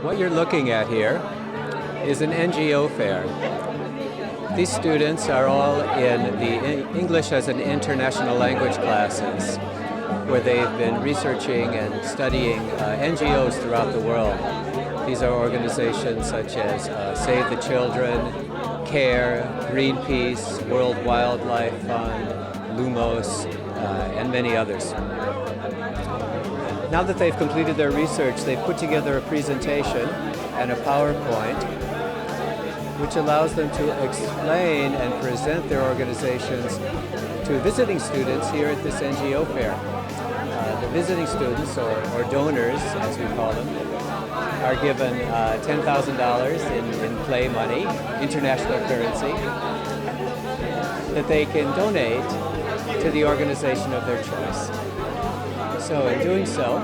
What you're looking at here is an NGO fair. These students are all in the English as an international language classes, where they've been researching and studying NGOs throughout the world. These are organizations such as Save the Children, CARE, Greenpeace, World Wildlife Fund, Lumos, and many others. Now that they've completed their research, they've put together a presentation and a PowerPoint which allows them to explain and present their organizations to visiting students here at this NGO fair. The visiting students, or donors as we call them, are given $10,000 in play money, international currency, that they can donate to the organization of their choice. So in doing so,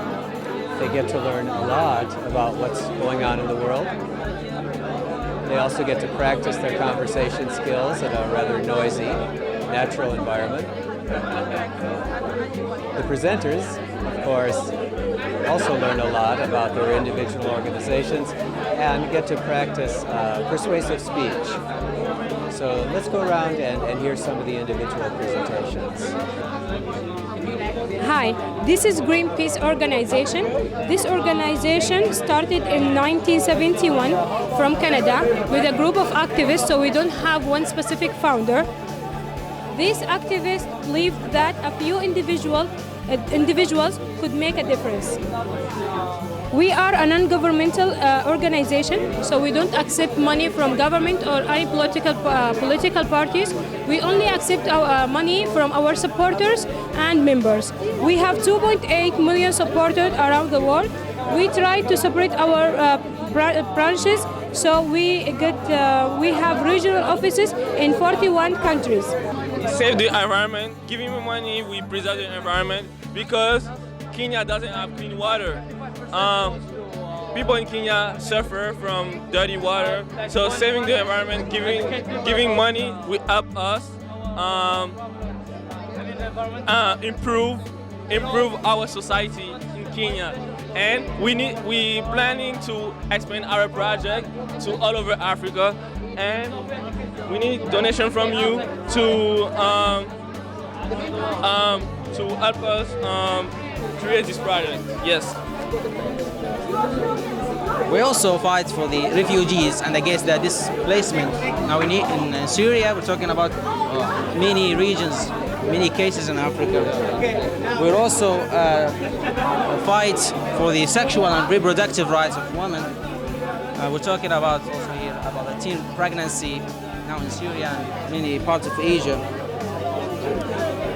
they get to learn a lot about what's going on in the world. They also get to practice their conversation skills in a rather noisy, natural environment. The presenters, of course, also learn a lot about their individual organizations and get to practice persuasive speech. So let's go around and hear some of the individual presentations. Hi, this is Greenpeace organization. This organization started in 1971 from Canada with a group of activists, so we don't have one specific founder. These activists believe that a few individuals could make a difference. We are a non-governmental organization, so we don't accept money from government or any political parties. We only accept our money from our supporters and members. We have 2.8 million supporters around the world. We try to separate our branches, so we have regional offices in 41 countries. Save the environment, giving me money, we preserve the environment because Kenya doesn't have clean water. People in Kenya suffer from dirty water, so saving the environment, giving money will help us improve our society in Kenya. And we planning to expand our project to all over Africa, and we need donation from you to help us create this project. Yes. We also fight for the refugees and against the displacement. Now we need in Syria. We're talking about many regions, many cases in Africa. We also fight for the sexual and reproductive rights of women. We're talking about also here about the teen pregnancy now in Syria and many parts of Asia.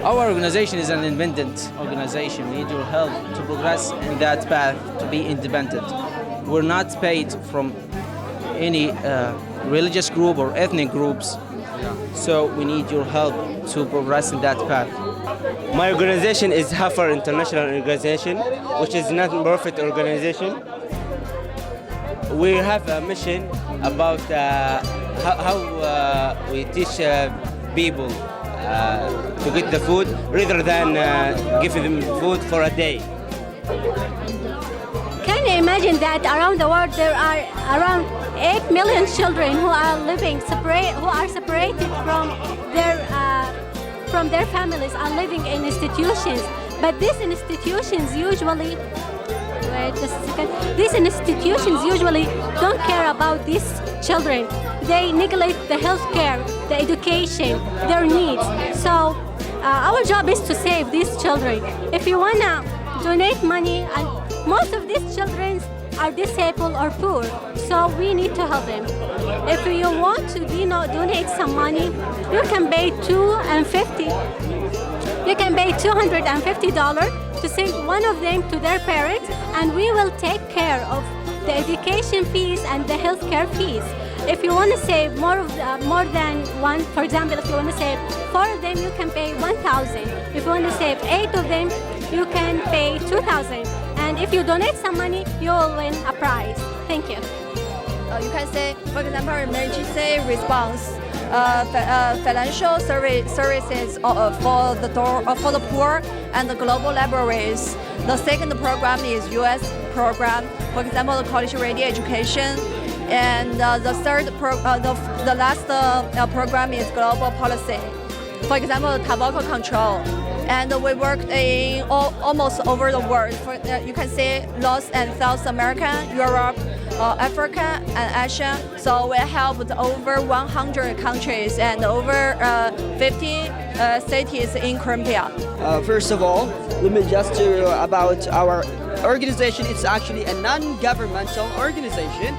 Our organization is an independent organization. We need your help to progress in that path, to be independent. We're not paid from any religious group or ethnic groups, so we need your help to progress in that path. My organization is Hafar International Organization, which is a non-profit organization. We have a mission about how we teach people to get the food rather than giving them food for a day. Can you imagine that around the world there are around 8 million children who are separated from their families, are living in institutions. But these institutions usually don't care about these children. They neglect the health care, the education, their needs. So our job is to save these children. If you want to donate money, and most of these children are disabled or poor, so we need to help them. If you want to donate some money, you can pay $250 to send one of them to their parents, and we will take care of the education fees and the healthcare fees. If you want to save more than one, for example, if you want to save 4 of them, you can pay $1,000. If you want to save 8 of them, you can pay $2,000. And if you donate some money, you will win a prize. Thank you. You can say, for example, emergency response. financial services for the poor and the global libraries. The second program is U.S. program, for example, the college ready education. And the last program is global policy. For example, tobacco control. And we worked in almost over the world. You can see North and South America, Europe, Africa, and Asia. So we helped over 100 countries and over 50 cities in Colombia. First of all, let me just tell you about our organization. It's actually a non-governmental organization.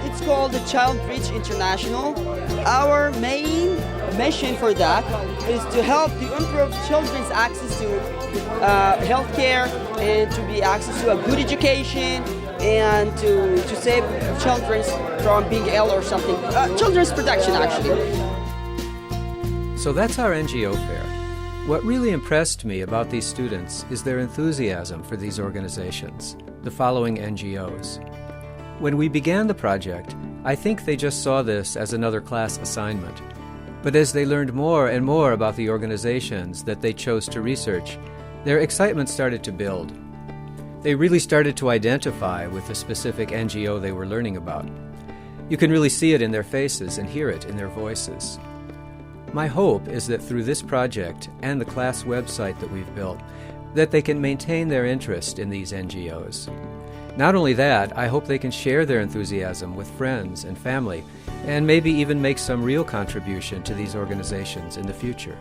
It's called the Child Reach International. Our main mission for that is to help to improve children's access to healthcare and to be access to a good education and to save children from being ill or something. Children's protection, actually. So that's our NGO fair. What really impressed me about these students is their enthusiasm for these organizations, the following NGOs. When we began the project, I think they just saw this as another class assignment. But as they learned more and more about the organizations that they chose to research, their excitement started to build. They really started to identify with the specific NGO they were learning about. You can really see it in their faces and hear it in their voices. My hope is that through this project and the class website that we've built, that they can maintain their interest in these NGOs. Not only that, I hope they can share their enthusiasm with friends and family, and maybe even make some real contribution to these organizations in the future.